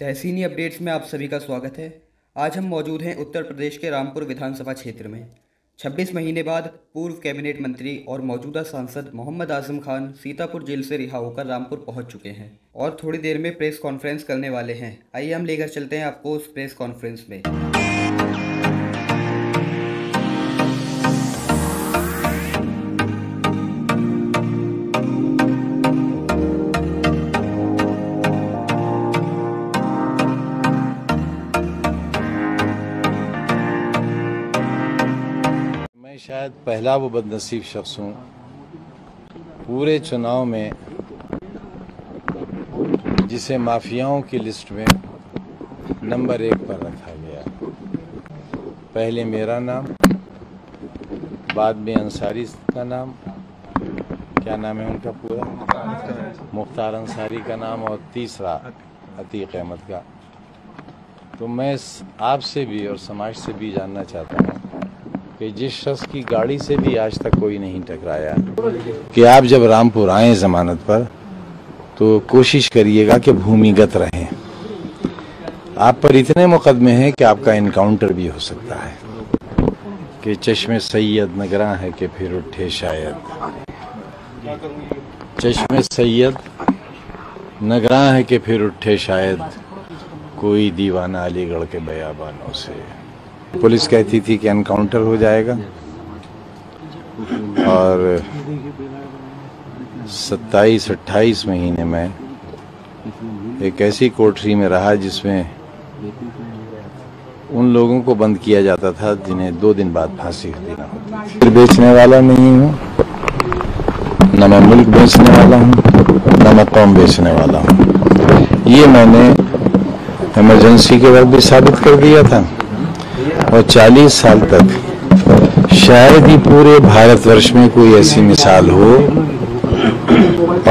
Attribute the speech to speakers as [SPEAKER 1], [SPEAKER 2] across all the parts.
[SPEAKER 1] तहसीनी updates में आप सभी का स्वागत है। आज हम मौजूद हैं उत्तर प्रदेश के रामपुर विधानसभा क्षेत्र में। 26 महीने बाद पूर्व कैबिनेट मंत्री और मौजूदा सांसद मोहम्मद आजम खान सीतापुर जेल से रिहा होकर रामपुर पहुंच चुके हैं और थोड़ी देर में प्रेस कॉन्फ्रेंस करने वाले हैं। आइए हम लेकर चलते हैं आपको उस प्रेस कॉन्फ्रेंस में।
[SPEAKER 2] मैं शायद पहला वो बदनसीब शख्स हूँ पूरे चुनाव में जिसे माफियाओं की लिस्ट में नंबर 1 पर रखा गया। पहले मेरा नाम, बाद में अंसारी का नाम, क्या नाम है उनका पूरा, मुख्तार अंसारी का नाम, और तीसरा अतीक अहमद का। तो मैं आपसे भी और समाज से भी जानना चाहता हूँ कि जिस शख्स की गाड़ी से भी आज तक कोई नहीं टकराया, कि आप जब रामपुर आए जमानत पर तो कोशिश करिएगा कि भूमिगत रहें। आप पर इतने मुकदमे हैं कि आपका इनकाउंटर भी हो सकता है कि चश्मे सैयद नगरा है कि फिर उठे शायद, चश्मे सैयद नगरा है कि फिर उठे शायद, कोई दीवाना अलीगढ़ के बयाबानों से। पुलिस कहती थी कि एनकाउंटर हो जाएगा और 27-28 महीने में एक ऐसी कोठरी में रहा जिसमें उन लोगों को बंद किया जाता था जिन्हें 2 दिन बाद फांसी देना होती। बेचने वाला नहीं हूँ, न मैं मुल्क बेचने वाला हूँ, न मैं कौम बेचने वाला हूँ। ये मैंने इमरजेंसी के वक्त भी साबित कर दिया था और 40 साल तक शायद ही पूरे भारतवर्ष में कोई ऐसी मिसाल हो,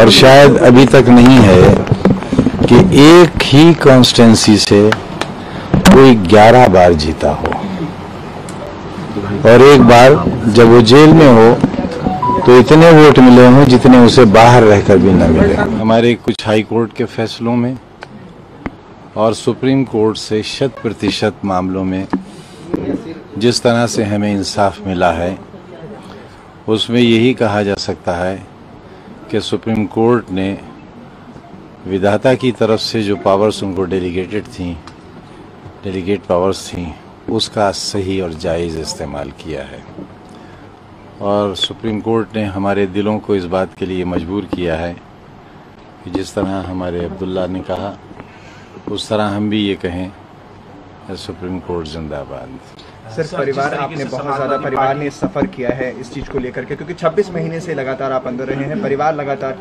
[SPEAKER 2] और शायद अभी तक नहीं है, कि एक ही कॉन्स्टिट्यूंसी से कोई 11 बार जीता हो और एक बार जब वो जेल में हो तो इतने वोट मिले हों जितने उसे बाहर रहकर भी न मिले। हमारे कुछ हाई कोर्ट के फैसलों में और सुप्रीम कोर्ट से 100% मामलों में जिस तरह से हमें इंसाफ मिला है, उसमें यही कहा जा सकता है कि सुप्रीम कोर्ट ने विधाता की तरफ से जो पावर्स उनको डेलीगेट पावर्स थी, उसका सही और जायज़ इस्तेमाल किया है। और सुप्रीम कोर्ट ने हमारे दिलों को इस बात के लिए मजबूर किया है कि जिस तरह हमारे अब्दुल्ला ने कहा, उस तरह हम भी ये कहें, सुप्रीम कोर्ट जिंदाबाद।
[SPEAKER 3] सर, परिवार आपने बहुत ज़्यादा परिवार ने सफ़र किया है इस चीज़ को लेकर के, क्योंकि 26 महीने से लगातार आप अंदर रहे हैं, परिवार लगातार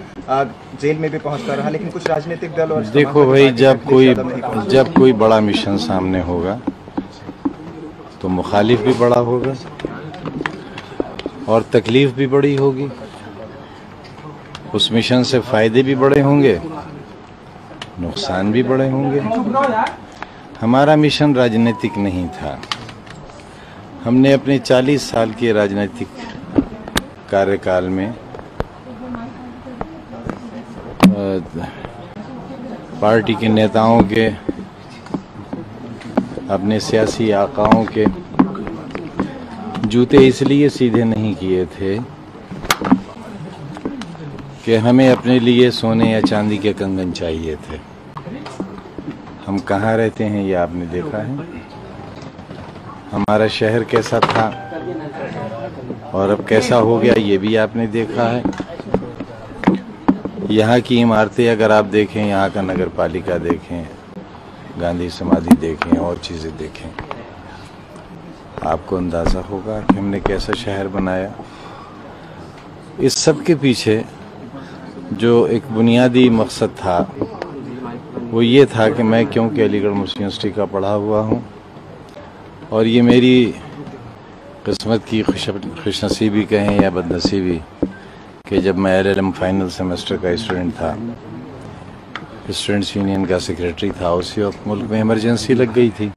[SPEAKER 3] जेल में भी पहुंचता रहा, लेकिन कुछ राजनीतिक दल और
[SPEAKER 2] देखो भाई, जब कोई बड़ा मिशन सामने होगा तो मुखालिफ भी बड़ा होगा और तकलीफ भी बड़ी होगी। उस मिशन से फायदे भी बड़े होंगे, नुकसान भी बड़े होंगे। हमारा मिशन राजनीतिक नहीं था। हमने अपने 40 साल के राजनीतिक कार्यकाल में पार्टी के नेताओं के, अपने सियासी आकाओं के जूते इसलिए सीधे नहीं किए थे कि हमें अपने लिए सोने या चांदी के कंगन चाहिए थे। हम कहाँ रहते हैं ये आपने देखा है, हमारा शहर कैसा था और अब कैसा हो गया ये भी आपने देखा है। यहाँ की इमारतें अगर आप देखें, यहाँ का नगर पालिका देखें, गांधी समाधि देखें और चीज़ें देखें, आपको अंदाज़ा होगा कि हमने कैसा शहर बनाया। इस सब के पीछे जो एक बुनियादी मकसद था वो ये था कि मैं, क्योंकि अलीगढ़ मुस्लिम यूनिवर्सिटी का पढ़ा हुआ हूँ और ये मेरी किस्मत की खुशनसीबी कहें या बदनसीबी कि जब मैं LLM फाइनल सेमेस्टर का स्टूडेंट था, स्टूडेंट्स यूनियन का सेक्रेटरी था, उसी वक्त मुल्क में इमरजेंसी लग गई थी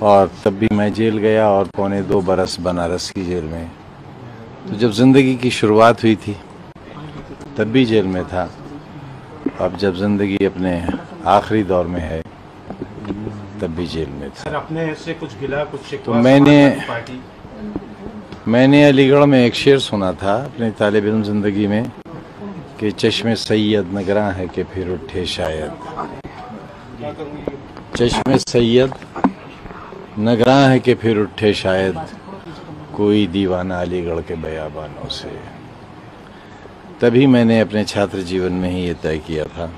[SPEAKER 2] और तब भी मैं जेल गया और 2.25 बरस बनारस की जेल में। तो जब ज़िंदगी की शुरुआत हुई थी तब भी जेल में था। अब जब ज़िंदगी अपने आखिरी दौर में है, तब भी जेल में था।
[SPEAKER 4] सर अपने से कुछ गिला कुछ शिकवा
[SPEAKER 2] तो मैंने अलीगढ़ में एक शेर सुना था अपनी तालिब इल्म जिंदगी में कि चश्मे सैयद नगरा है कि फिर उठे शायद। चश्मे सैयद नगरा है कि फिर उठे शायद, कोई दीवाना अलीगढ़ के बयाबानों से। तभी मैंने अपने छात्र जीवन में ही ये तय किया था,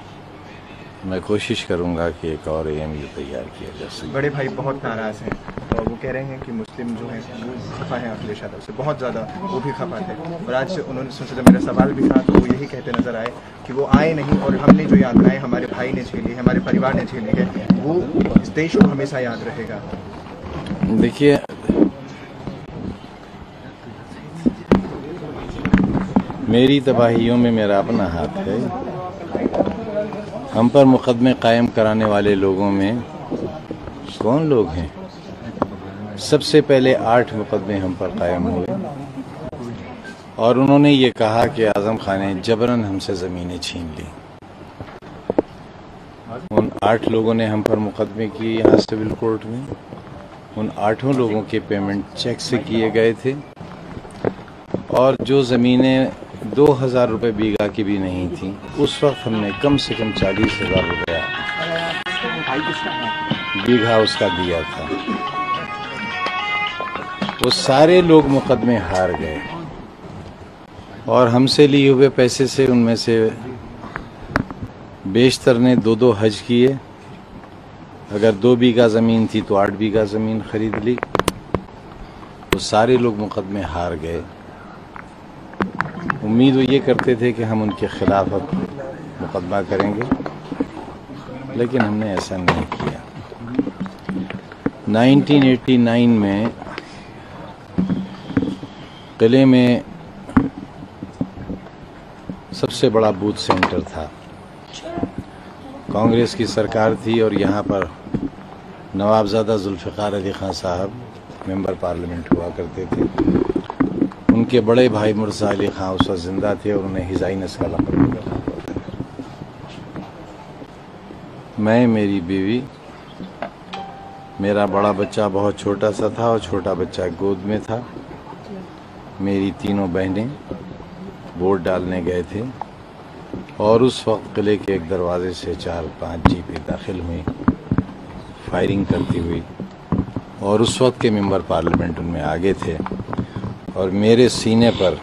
[SPEAKER 2] मैं कोशिश करूंगा कि एक और AMU तैयार किया जा सके।
[SPEAKER 3] बड़े भाई बहुत नाराज हैं और वो कह रहे हैं कि मुस्लिम जो हैं वो खफा हैं अखिलेश यादव से, बहुत ज़्यादा वो भी खफा थे। और आज उन्होंने संसद में मेरा सवाल भी था तो वो यही कहते नजर आए कि वो आए नहीं और हमने जो यातनाएं हमारे भाई ने झेली, हमारे परिवार ने झेली है, वो इस देश को हमेशा याद रहेगा।
[SPEAKER 2] देखिए, मेरी तबाहियों में मेरा अपना हाथ है। हम पर मुकदमे कायम कराने वाले लोगों में कौन लोग हैं? सबसे पहले 8 मुकदमे हम पर कायम हुए और उन्होंने ये कहा कि आजम खान ने जबरन हमसे ज़मीनें छीन ली। उन 8 लोगों ने हम पर मुकदमे किए यहाँ सिविल कोर्ट में। उन 8 लोगों के पेमेंट चेक से किए गए थे और जो ज़मीनें 2000 रुपये बीघा की भी नहीं थी, उस वक्त हमने कम से कम 40,000 रुपया बीघा उसका दिया था। वो सारे लोग मुकदमे हार गए और हमसे लिए हुए पैसे से उनमें से बेशतर ने 2-2 हज किए। अगर 2 बीघा ज़मीन थी तो 8 बीघा ज़मीन खरीद ली। वो सारे लोग मुकदमे हार गए। उम्मीद वो ये करते थे कि हम उनके खिलाफ अब मुकदमा करेंगे, लेकिन हमने ऐसा नहीं किया। 1989 में किले में सबसे बड़ा बूथ सेंटर था। कांग्रेस की सरकार थी और यहाँ पर नवाबजादा जुल्फ़िकार अली खान साहब मेंबर पार्लियामेंट हुआ करते थे। उनके बड़े भाई मुर्जा अली खान उस वक्त जिंदा थे और उन्हें हिज़ाइनस का लक़ब मिला। मैं, मेरी बीवी, मेरा बड़ा बच्चा बहुत छोटा सा था और छोटा बच्चा गोद में था। मेरी 3 बहनें वोट डालने गए थे और उस वक्त किले के एक दरवाजे से 4-5 जीपें दाखिल हुई फायरिंग करती हुई और उस वक्त के मेंबर पार्लियामेंट उनमें आगे थे और मेरे सीने पर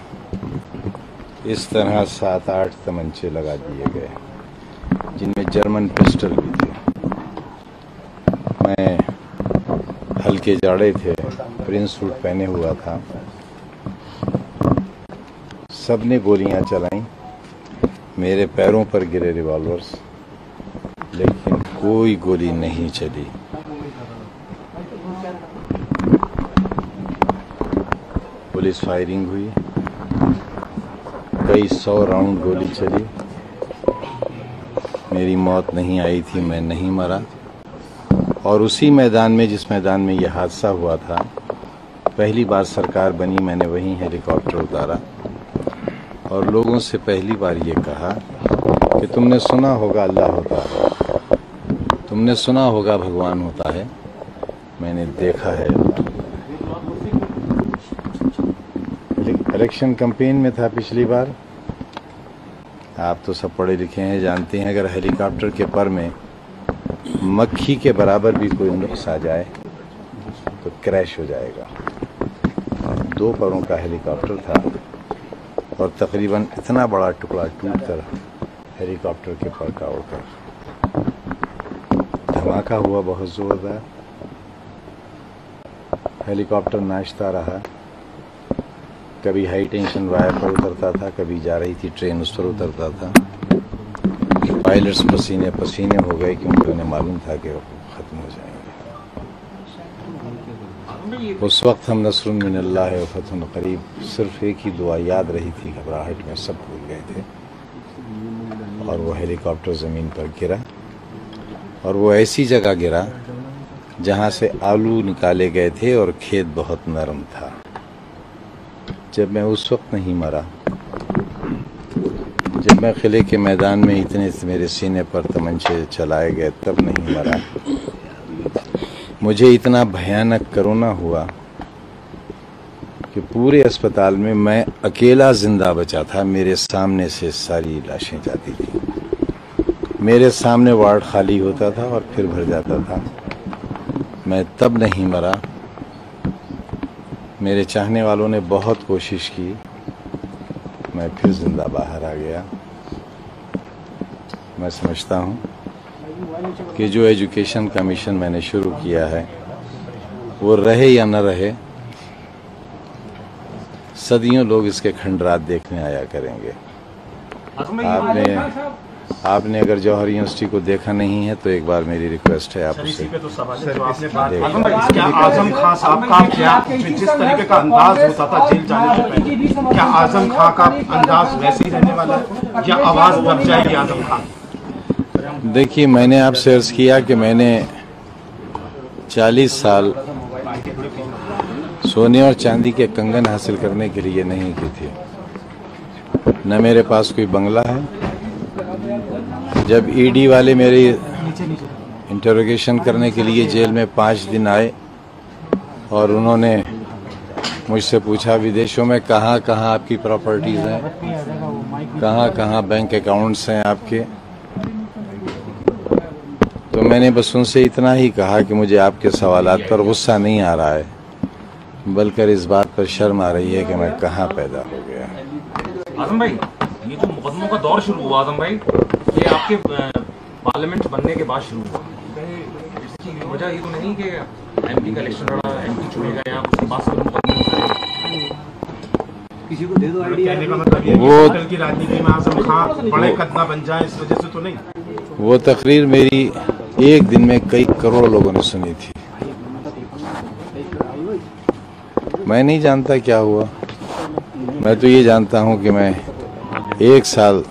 [SPEAKER 2] इस तरह 7-8 तमंचे लगा दिए गए जिनमें जर्मन पिस्टल भी थे। मैं हल्के जाड़े थे, प्रिंस सूट पहने हुआ था। सबने गोलियां चलाईं, मेरे पैरों पर गिरे रिवॉल्वर्स, लेकिन कोई गोली नहीं चली। पुलिस फायरिंग हुई, कई 100 राउंड गोली चली। मेरी मौत नहीं आई थी, मैं नहीं मरा। और उसी मैदान में, जिस मैदान में यह हादसा हुआ था, पहली बार सरकार बनी, मैंने वहीं हेलीकॉप्टर उतारा और लोगों से पहली बार ये कहा कि तुमने सुना होगा अल्लाह होता है, तुमने सुना होगा भगवान होता है, मैंने देखा है। इलेक्शन कैंपेन में था पिछली बार। आप तो सब पढ़े लिखे हैं, जानते हैं अगर हेलीकॉप्टर के पर में मक्खी के बराबर भी कोई नुक्स आ जाए तो क्रैश हो जाएगा। 2 परों का हेलीकॉप्टर था और तकरीबन इतना बड़ा टुकड़ा टूट कर हेलीकॉप्टर के पर का उड़कर धमाका हुआ बहुत जोरदार। हेलीकॉप्टर नाचता रहा, कभी हाई टेंशन वायर पर उतरता था, कभी जा रही थी ट्रेन उस पर उतरता था। पायलट्स पसीने पसीने हो गए क्योंकि उन्हें मालूम था कि वो ख़त्म हो जाएंगे। उस वक्त हम नस्रुन मिनल्लाह व फतहुन करीब, सिर्फ एक ही दुआ याद रही थी, घबराहट में सब भूल गए थे। और वो हेलीकॉप्टर ज़मीन पर गिरा और वो ऐसी जगह गिरा जहाँ से आलू निकाले गए थे और खेत बहुत नरम था। जब मैं उस वक्त नहीं मरा जब मैं किले के मैदान में इतने मेरे सीने पर तमंचे चलाए गए तब नहीं मरा। मुझे इतना भयानक कोरोना हुआ कि पूरे अस्पताल में मैं अकेला जिंदा बचा था। मेरे सामने से सारी लाशें जाती थी, मेरे सामने वार्ड खाली होता था और फिर भर जाता था। मैं तब नहीं मरा। मेरे चाहने वालों ने बहुत कोशिश की, मैं फिर जिंदा बाहर आ गया। मैं समझता हूँ कि जो एजुकेशन कमीशन मैंने शुरू किया है वो रहे या न रहे, सदियों लोग इसके खंडरात देखने आया करेंगे। आपने अगर जौहर यूनिवर्सिटी को देखा नहीं है तो एक बार मेरी रिक्वेस्ट है आप उसे
[SPEAKER 4] क्या आजम खान साहब का क्या जिस तरीके का अंदाज होता था जेल जाने से पहले, क्या आजम खान का अंदाज वैसे ही रहने वाला है या आवाज दब जाएगी आजम खान?
[SPEAKER 2] देखिए, मैंने आपसे अर्ज किया कि मैंने 40 साल सोने और चांदी के कंगन हासिल करने के लिए नहीं की थी। न मेरे पास कोई बंगला है। जब ईडी वाले मेरे इंटरोगेशन करने के लिए जेल में 5 दिन आए और उन्होंने मुझसे पूछा विदेशों में कहाँ कहाँ आपकी प्रॉपर्टीज हैं, कहाँ कहाँ बैंक अकाउंट्स हैं आपके, तो मैंने बस उनसे इतना ही कहा कि मुझे आपके सवालात पर गुस्सा नहीं आ रहा है, बल्कि इस बात पर शर्म आ रही है कि मैं कहाँ पैदा हो गया।
[SPEAKER 4] आजम भाई, ये जो मुकदमों का दौर शुरू हुआ आजम भाई, ये आपके पार्लियामेंट बनने के बाद शुरू हुआ। इसकी वजह ये तो नहीं कि एमपी का इलेक्शन लड़ा, एमपी चुनेगा या उसके बाद से मुकदमे किसी को दे दो आइडिया। कहने का मतलब ये
[SPEAKER 2] वो
[SPEAKER 4] की राजनीति में आजम खान बड़े कदमा बन जाए इस वजह से तो नहीं।
[SPEAKER 2] वो तकरीर मेरी एक दिन में कई करोड़ लोगों ने सुनी थी। मैं नहीं जानता क्या हुआ। मैं तो ये जानता हूं कि मैं 1 साल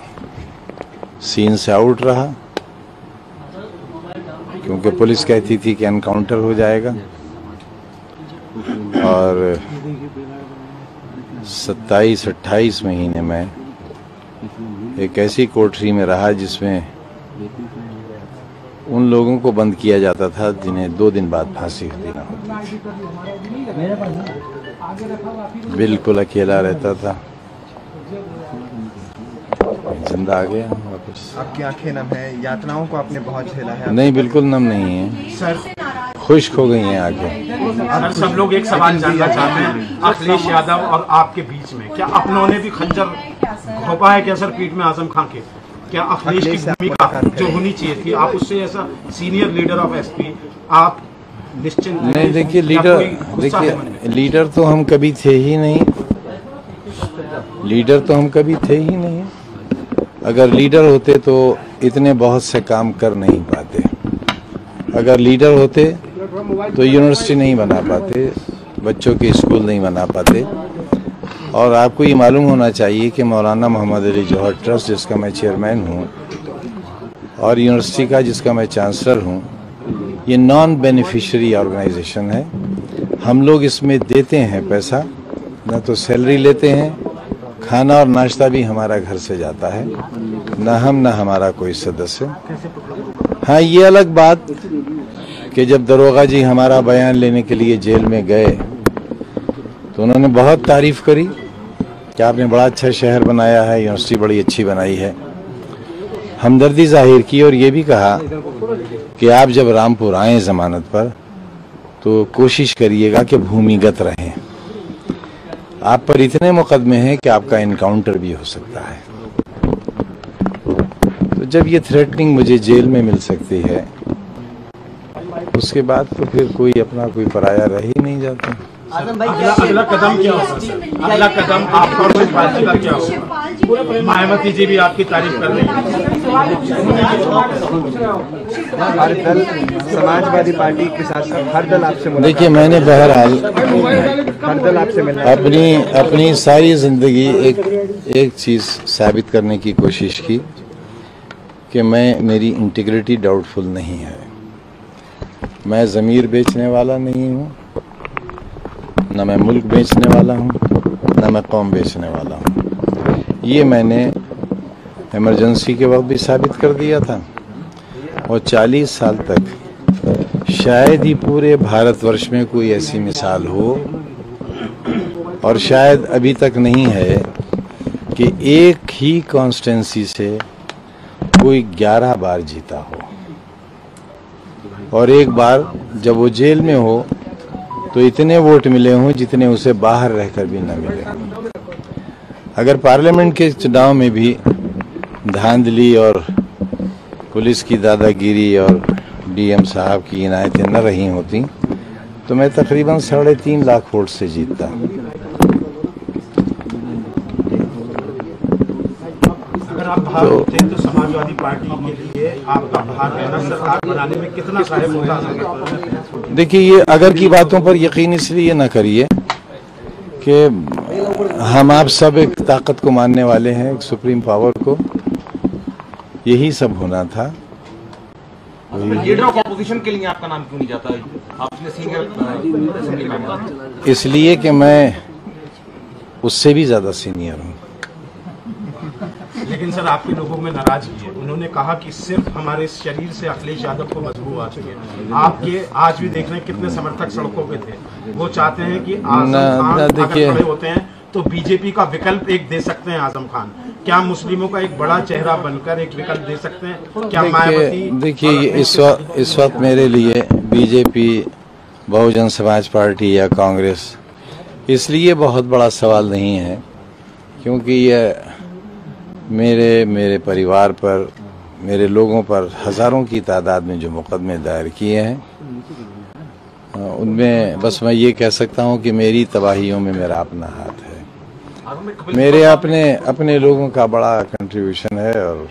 [SPEAKER 2] सीन से आउट रहा क्योंकि पुलिस कहती थी कि एनकाउंटर हो जाएगा, और 27-28 महीने में एक ऐसी कोठरी में रहा जिसमें उन लोगों को बंद किया जाता था जिन्हें 2 दिन बाद फांसी देना होती थी। बिल्कुल अकेला रहता था, जिंदा आ गया वापस।
[SPEAKER 3] आपकी आंखें नम है, यातनाओं को आपने बहुत झेला है।
[SPEAKER 2] नहीं, बिल्कुल नम नहीं है
[SPEAKER 3] सर,
[SPEAKER 2] खुश्क हो गई हैं आंखें।
[SPEAKER 4] सर, सब लोग एक सवाल जानना चाहते हैं, अखिलेश यादव और आपके बीच में क्या अपनों ने भी खंजर घोंपा है क्या सर पीठ में आजम खान के? क्या अखिलेश की भूमिका जो होनी चाहिए थी, आप उससे ऐसा सीनियर लीडर ऑफ एसपी आप निश्चिंत
[SPEAKER 2] नहीं? देखिए, लीडर तो हम कभी थे ही नहीं। लीडर तो हम कभी थे ही नहीं। अगर लीडर होते तो इतने बहुत से काम कर नहीं पाते। अगर लीडर होते तो यूनिवर्सिटी नहीं बना पाते, बच्चों के स्कूल नहीं बना पाते। और आपको ये मालूम होना चाहिए कि मौलाना मोहम्मद अली जौहर ट्रस्ट, जिसका मैं चेयरमैन हूँ, और यूनिवर्सिटी का जिसका मैं चांसलर हूँ, ये नॉन बेनिफिशियरी ऑर्गेनाइजेशन है। हम लोग इसमें देते हैं पैसा, न तो सैलरी लेते हैं, खाना और नाश्ता भी हमारा घर से जाता है, न हम न हमारा कोई सदस्य। हाँ, ये अलग बात कि जब दरोगा जी हमारा बयान लेने के लिए जेल में गए तो उन्होंने बहुत तारीफ करी कि आपने बड़ा अच्छा शहर बनाया है, यूनिवर्सिटी बड़ी अच्छी बनाई है। हमदर्दी जाहिर की और ये भी कहा कि आप जब रामपुर आए जमानत पर तो कोशिश करिएगा कि भूमिगत रहें। आप पर इतने मुकदमे हैं कि आपका इनकाउंटर भी हो सकता है। तो जब ये थ्रेटनिंग मुझे जेल में मिल सकती है, उसके बाद तो फिर कोई अपना कोई पराया रह ही नहीं जाता।
[SPEAKER 4] अगला कदम क्या होगा? अगला कदम आपका और पार्टी का क्या होगा? मायावती जी भी आपकी तारीफ कर रही है।
[SPEAKER 3] हर दल, समाजवादी पार्टी के साथ साथ हर दल आपसे मुलाकात।
[SPEAKER 2] देखिए, मैंने बहरहाल
[SPEAKER 3] हर दल आपसे मिलना
[SPEAKER 2] अपनी सारी जिंदगी एक चीज साबित करने की कोशिश की कि मेरी इंटीग्रिटी डाउटफुल नहीं है। मैं ज़मीर बेचने वाला नहीं हूँ, न मैं मुल्क बेचने वाला हूँ, न मैं कौम बेचने वाला हूँ। ये मैंने इमरजेंसी के वक्त भी साबित कर दिया था, और 40 साल तक शायद ही पूरे भारतवर्ष में कोई ऐसी मिसाल हो, और शायद अभी तक नहीं है, कि एक ही कॉन्स्टिट्यूंसी से कोई 11 बार जीता हो, और एक बार जब वो जेल में हो तो इतने वोट मिले हों जितने उसे बाहर रहकर भी न मिले। अगर पार्लियामेंट के चुनाव में भी धांधली और पुलिस की दादागिरी और डीएम साहब की इनायतें न रही होती तो मैं तकरीबन 3.5 लाख वोट से जीतता।
[SPEAKER 5] अगर आप बाहर होते तो समाजवादी पार्टी के लिए आपका बाहर रहना सरकार बनाने में कितना सहायक होता?
[SPEAKER 2] देखिए, ये अगर की बातों पर यकीन इसलिए न करिए कि हम आप सब एक ताकत को मानने वाले हैं, एक सुप्रीम पावर को। यही सब होना था।
[SPEAKER 4] लीडर ऑफ ऑपोजिशन के लिए आपका नाम क्यों नहीं जाता? आपने सीनियर असेंबली मेंबर,
[SPEAKER 2] इसलिए कि मैं उससे भी ज्यादा सीनियर हूँ।
[SPEAKER 5] लेकिन सर, आपके लोगों में नाराजगी है। उन्होंने कहा कि सिर्फ हमारे शरीर से अखिलेश यादव को बदबू आ चुकी है। आपके आज भी देख रहे हैं कितने समर्थक सड़कों पे थे। वो चाहते हैं कि आजम खान अगर खड़े होते हैं तो बीजेपी का विकल्प एक दे सकते हैं आजम खान। क्या मुस्लिमों का एक बड़ा चेहरा बनकर एक विकल्प दे सकते हैं? क्या मायावती?
[SPEAKER 2] देखिए, इस वक्त मेरे लिए बीजेपी, बहुजन समाज पार्टी या कांग्रेस इसलिए बहुत बड़ा सवाल नहीं है क्योंकि ये मेरे परिवार पर, मेरे लोगों पर हजारों की तादाद में जो मुकदमे दायर किए हैं, उनमें बस मैं ये कह सकता हूं कि मेरी तबाहियों में मेरा अपना हाथ है। मेरे अपने लोगों का बड़ा कंट्रीब्यूशन है, और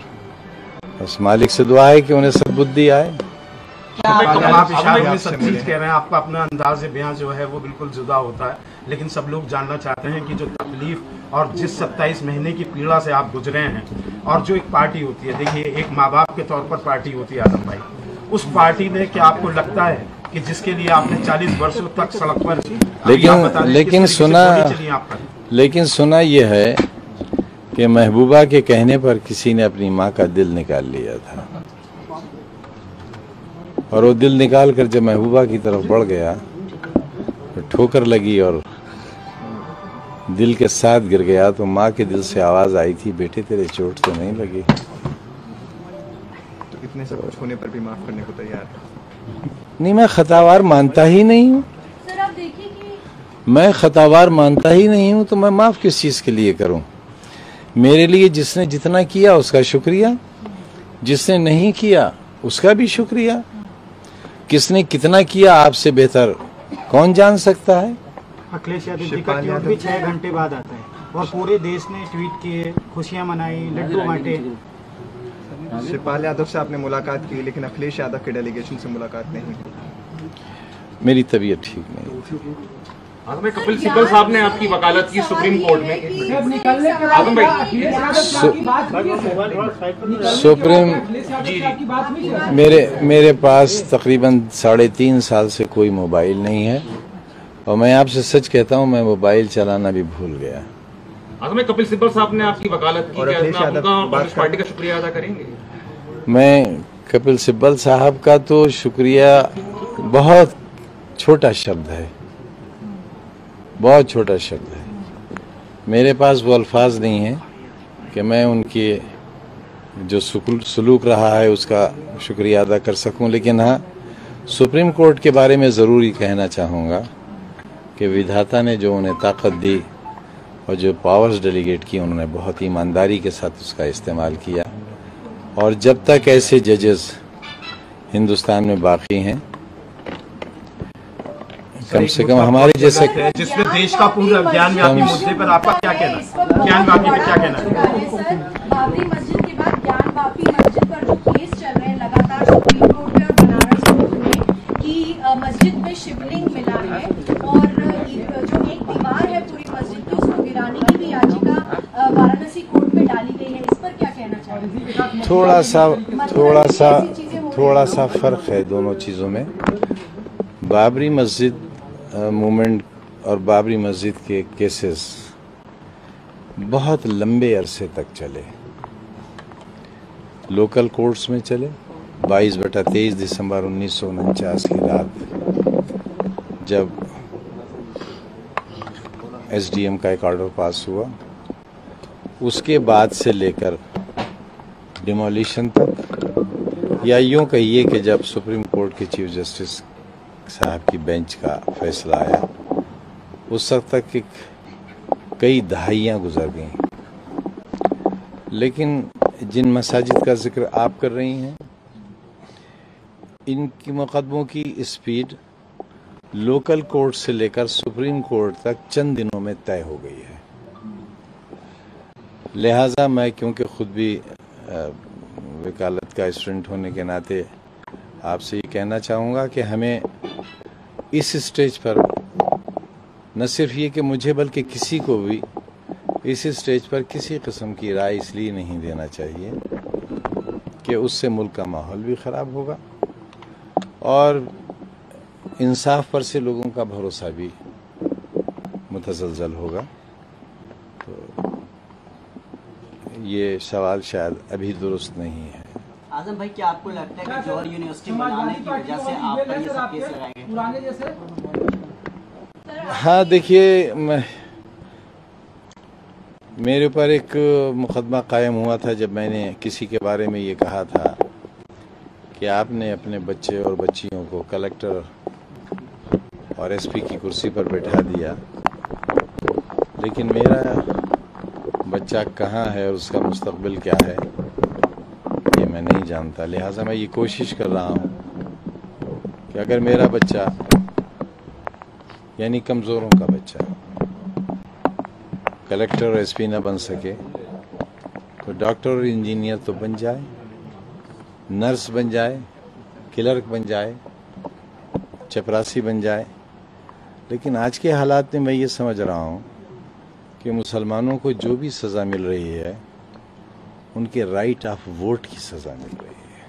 [SPEAKER 2] बस मालिक से दुआ है कि उन्हें सद्बुद्धि आए।
[SPEAKER 5] आप इशारे में सब चीज कह रहे हैं, आपका अपना अंदाज बयां जो है वो बिल्कुल जुदा होता है, लेकिन सब लोग जानना चाहते हैं कि जो तकलीफ और जिस 27 महीने की पीड़ा से आप गुजरे हैं, और जो एक पार्टी होती है, देखिए एक माँ बाप के तौर पर पार्टी होती है आजम भाई, उस पार्टी ने क्या आपको लगता है कि जिसके लिए आपने 40 वर्षों तक सड़क पर,
[SPEAKER 2] लेकिन सुना यह है कि महबूबा के कहने पर किसी ने अपनी माँ का दिल निकाल लिया था, और वो दिल निकाल कर जब महबूबा की तरफ बढ़ गया तो ठोकर लगी और दिल के साथ गिर गया, तो माँ के दिल से आवाज आई थी, बेटे तेरे चोट तो नहीं लगी।
[SPEAKER 3] तो इतने सब कुछ होने पर भी माफ करने को तैयार
[SPEAKER 2] नहीं, मैं खतावार मानता ही नहीं हूँ। मैं खतावार मानता ही नहीं हूँ तो मैं माफ किस चीज के लिए करूँ? मेरे लिए जिसने जितना किया उसका शुक्रिया, जिसने नहीं किया उसका भी शुक्रिया। किसने कितना किया आपसे बेहतर कौन जान सकता है?
[SPEAKER 6] अखिलेश यादव जी का ट्वीट भी 6 घंटे बाद आता है और पूरे देश ने ट्वीट किए, खुशियां मनाई, लड्डू बांटे।
[SPEAKER 3] शिवपाल यादव से आपने मुलाकात की, लेकिन अखिलेश यादव के डेलीगेशन से मुलाकात नहीं की।
[SPEAKER 2] मेरी तबीयत ठीक नहीं थी।
[SPEAKER 4] आजम कपिल सिब्बल साहब ने आपकी वकालत की सुप्रीम कोर्ट में। आजम भाई,
[SPEAKER 2] सुप्रीम मेरे पास तकरीबन 3.5 साल से कोई मोबाइल नहीं है, और मैं आपसे सच कहता हूं मैं मोबाइल चलाना भी भूल गया।
[SPEAKER 4] आजम कपिल सिब्बल साहब ने आपकी वकालत की, क्या आप कांग्रेस पार्टी का शुक्रिया अदा करेंगे?
[SPEAKER 2] मैं कपिल सिब्बल साहब का तो शुक्रिया बहुत छोटा शब्द है, बहुत छोटा शब्द है। मेरे पास वो अल्फाज नहीं है कि मैं उनके जो सलूक रहा है उसका शुक्रिया अदा कर सकूं, लेकिन हाँ, सुप्रीम कोर्ट के बारे में ज़रूर ही कहना चाहूँगा कि विधाता ने जो उन्हें ताकत दी और जो पावर्स डेलीगेट की, उन्होंने बहुत ईमानदारी के साथ उसका इस्तेमाल किया, और जब तक ऐसे जजेस हिंदुस्तान में बाकी हैं, कम से कम हमारे जैसे,
[SPEAKER 5] जिसमें देश का पूरा ज्ञानव्यापी मुद्दे पर आपका क्या कहना? ज्ञानव्यापी पे क्या कहना?
[SPEAKER 7] बाबरी मस्जिद के बाद ज्ञानवापी मस्जिद पर जो केस चल रहे हैं लगातार सुप्रीम कोर्ट में और बनारस कोर्ट में कि मस्जिद में शिवलिंग मिला है, और जो एक दीवार है पूरी मस्जिद की उसको गिराने की भी याचिका वाराणसी कोर्ट में डाली गई है, इस पर क्या कहना चाहिए?
[SPEAKER 2] थोड़ा सा फर्क है दोनों चीज़ों में। बाबरी मस्जिद मूवमेंट और बाबरी मस्जिद के केसेस बहुत लंबे अरसे तक चले, लोकल कोर्ट्स में चले। 22/23 दिसंबर 1949 की रात जब एसडीएम का एक ऑर्डर पास हुआ, उसके बाद से लेकर डिमोलिशन तक, या यूं कहिए कि जब सुप्रीम कोर्ट के चीफ जस्टिस साहब की बेंच का फैसला आया, उस वक्त तक कई दहाइयां गुजर गईं। लेकिन जिन मसाजिद का जिक्र आप कर रही हैं, इनकी मुकदमों की स्पीड लोकल कोर्ट से लेकर सुप्रीम कोर्ट तक चंद दिनों में तय हो गई है। लिहाजा मैं, क्योंकि खुद भी वकालत का स्टूडेंट होने के नाते आपसे ये कहना चाहूँगा कि हमें इस स्टेज पर न सिर्फ ये कि मुझे बल्कि किसी को भी इस स्टेज पर किसी किस्म की राय इसलिए नहीं देना चाहिए कि उससे मुल्क का माहौल भी ख़राब होगा और इंसाफ पर से लोगों का भरोसा भी मुतज़लज़ल होगा। तो ये सवाल शायद अभी दुरुस्त नहीं है।
[SPEAKER 8] आजम भाई, क्या आपको लगता है कि जौहर यूनिवर्सिटी बनाने की वजह से आप पर ये सब केस लगाए गए?
[SPEAKER 2] हाँ, देखिए, मेरे ऊपर एक मुकदमा कायम हुआ था जब मैंने किसी के बारे में ये कहा था कि आपने अपने बच्चे और बच्चियों को कलेक्टर और एसपी की कुर्सी पर बैठा दिया, लेकिन मेरा बच्चा कहाँ है और उसका मुस्तकबिल क्या है ये मैं नहीं जानता। लिहाजा मैं ये कोशिश कर रहा हूँ कि अगर मेरा बच्चा, यानी कमज़ोरों का बच्चा, कलेक्टर और एसपी न बन सके तो डॉक्टर और इंजीनियर तो बन जाए, नर्स बन जाए, क्लर्क बन जाए, चपरासी बन जाए। लेकिन आज के हालात में मैं ये समझ रहा हूँ कि मुसलमानों को जो भी सज़ा मिल रही है उनके राइट ऑफ वोट की सज़ा मिल रही है।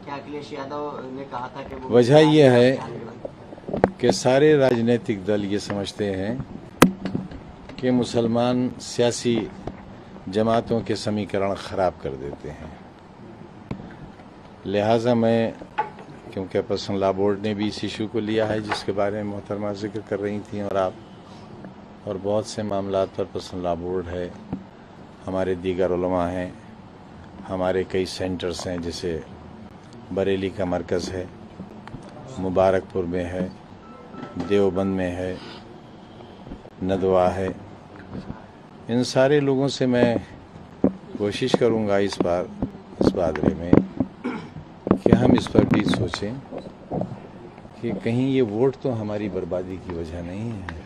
[SPEAKER 8] क्या अखिलेश यादव ने कहा था कि वो
[SPEAKER 2] वजह यह है कि सारे राजनीतिक दल ये समझते हैं कि मुसलमान सियासी जमातों के समीकरण ख़राब कर देते हैं। लिहाजा मैं, क्योंकि पर्सनल लॉ बोर्ड ने भी इस इशू को लिया है जिसके बारे में मोहतरमा जिक्र कर रही थी, और आप, और बहुत से मामलात पर पर्सनल लॉ बोर्ड है, हमारे दीगर उलमा हैं, हमारे कई सेंटर्स हैं, जैसे बरेली का मरकज़ है, मुबारकपुर में है, देवबंद में है, नदवा है। इन सारे लोगों से मैं कोशिश करूंगा इस बारे में कि हम इस पर भी सोचें कि कहीं ये वोट तो हमारी बर्बादी की वजह नहीं है।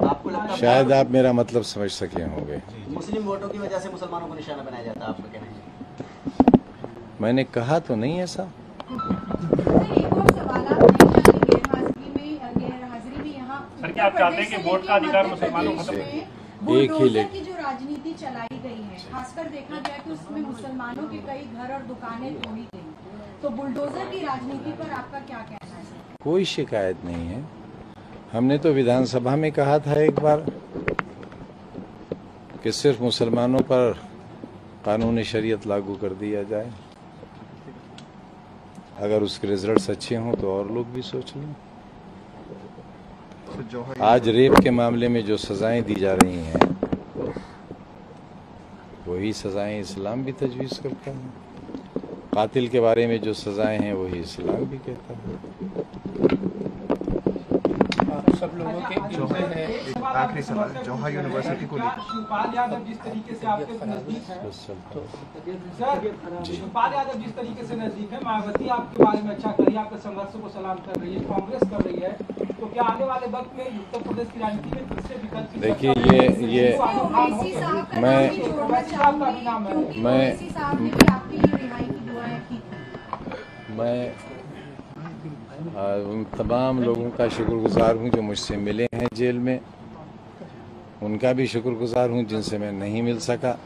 [SPEAKER 8] आपको लगता है
[SPEAKER 2] शायद आप मेरा मतलब समझ सके होंगे।
[SPEAKER 8] मुस्लिम वोटों की वजह से मुसलमानों को निशाना बनाया जाता है, आपका कहना है?
[SPEAKER 2] मैंने कहा तो नहीं ऐसा।
[SPEAKER 7] सर, क्या आप चाहते हैं कि वोट का अधिकार मुसलमानों को
[SPEAKER 2] एक ही लेख
[SPEAKER 7] की जो राजनीति चलाई गई है, खासकर देखा गया कि उसमें मुसलमानों के कई घर और दुकानें तोड़ी गई, तो बुलडोजर की राजनीति पर आपका क्या कहना है?
[SPEAKER 2] कोई शिकायत नहीं है। हमने तो विधानसभा में कहा था एक बार कि सिर्फ मुसलमानों पर कानून शरीयत लागू कर दिया जाए। अगर उसके रिजल्ट्स अच्छे हों तो और लोग भी सोच लें। आज रेप के मामले में जो सजाएं दी जा रही हैं वही सजाएं इस्लाम भी तजवीज़ करता है। कातिल के बारे में जो सजाएं हैं वही इस्लाम भी कहता है।
[SPEAKER 3] सब लोगों के एक आखिरी सवाल जौहर यूनिवर्सिटी को लेकर।
[SPEAKER 9] शिवपाल यादव जिस तरीके से आपके नजदीक है, शिवपाल यादव जिस तरीके से नजदीक है, मायावती आपके बारे में अच्छा कर रही है, आपके संघर्ष को सलाम कर रही है, कांग्रेस कर रही है, तो क्या आने वाले वक्त में उत्तर प्रदेश की राजनीति में किससे विकल्प?
[SPEAKER 2] देखिए, मैं उन तमाम लोगों का शुक्रगुजार हूँ जो मुझसे मिले हैं जेल में। उनका भी शुक्रगुजार हूँ जिनसे मैं नहीं मिल सका।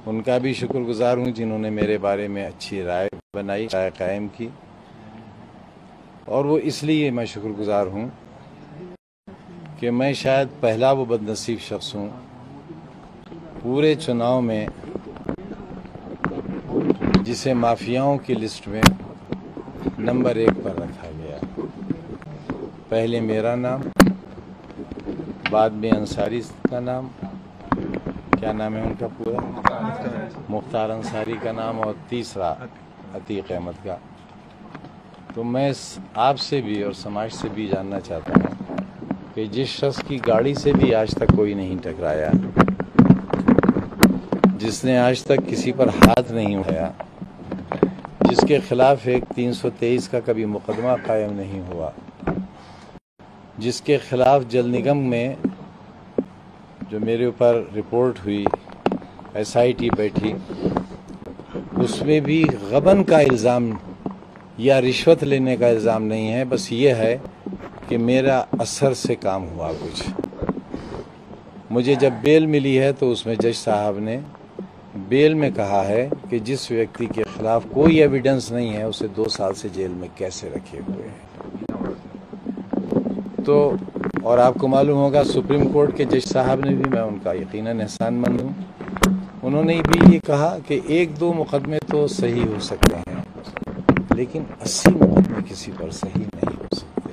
[SPEAKER 2] उनका भी शुक्रगुजार हूँ जिन्होंने मेरे बारे में अच्छी राय बनाई, राय कायम की। और वो इसलिए मैं शुक्रगुजार हूँ कि मैं शायद पहला वो बदनसीब शख्स हूँ पूरे चुनाव में जिसे माफियाओं की लिस्ट में नंबर 1 पर रखा गया। पहले मेरा नाम, बाद में अंसारी का नाम, क्या नाम है उनका पूरा, मुख्तार अंसारी का नाम, और तीसरा अतीक अहमद का। तो मैं आपसे भी और समाज से भी जानना चाहता हूँ कि जिस शख्स की गाड़ी से भी आज तक कोई नहीं टकराया, जिसने आज तक किसी पर हाथ नहीं उठाया, जिसके खिलाफ एक 323 का कभी मुकदमा कायम नहीं हुआ, जिसके खिलाफ जल निगम में जो मेरे ऊपर रिपोर्ट हुई, SIT बैठी, उसमें भी गबन का इल्ज़ाम या रिश्वत लेने का इल्ज़ाम नहीं है, बस ये है कि मेरा असर से काम हुआ कुछ। मुझे जब बेल मिली है तो उसमें जज साहब ने बेल में कहा है कि जिस व्यक्ति के खिलाफ कोई एविडेंस नहीं है उसे 2 साल से जेल में कैसे रखे हुए हैं। तो और आपको मालूम होगा सुप्रीम कोर्ट के जज साहब ने भी, मैं उनका यकीनन एहसानमंद हूँ, उन्होंने भी ये कहा कि 1-2 मुकदमे तो सही हो सकते हैं, लेकिन 80 मुकदमे किसी पर सही नहीं हो सकते।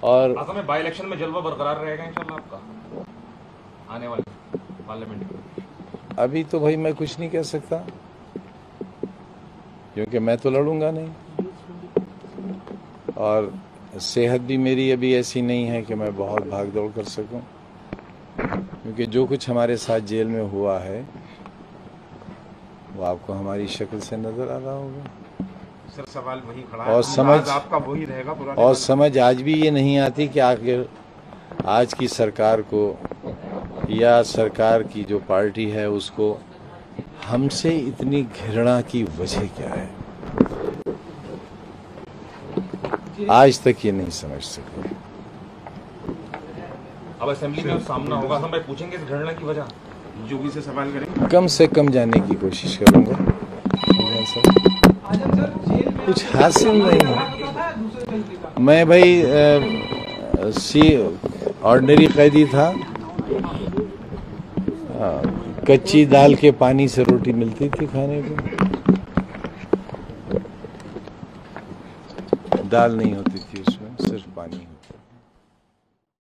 [SPEAKER 2] और
[SPEAKER 4] आसाम में बाई इलेक्शन में जलवा बरकरार रहेगा इंशाल्लाह आपका आने वाले पार्लियामेंट में?
[SPEAKER 2] अभी तो भाई मैं कुछ नहीं कह सकता, क्योंकि मैं तो लड़ूंगा नहीं, और सेहत भी मेरी अभी ऐसी नहीं है कि मैं बहुत भाग दौड़ कर सकूं, क्योंकि जो कुछ हमारे साथ जेल में हुआ है वो आपको हमारी शक्ल से नजर आ रहा होगा।
[SPEAKER 5] सर सवाल वही खड़ा
[SPEAKER 2] और समझ
[SPEAKER 5] आपका वही रहेगा पूरा,
[SPEAKER 2] और समझ आज भी ये नहीं आती कि आखिर आज की सरकार को या सरकार की जो पार्टी है उसको हमसे इतनी घृणा की वजह क्या है। आज तक ये नहीं समझ सके।
[SPEAKER 4] अब असेंबली में सामना होगा, हम पूछेंगे इस घटना की वजह,
[SPEAKER 5] योगी से सवाल करेंगे,
[SPEAKER 2] कम से कम जानने की कोशिश करूंगा। कुछ हासिल नहीं है। मैं भाई ऑर्डिनरी कैदी था, कच्ची दाल के पानी से रोटी मिलती थी खाने को, दाल नहीं होती।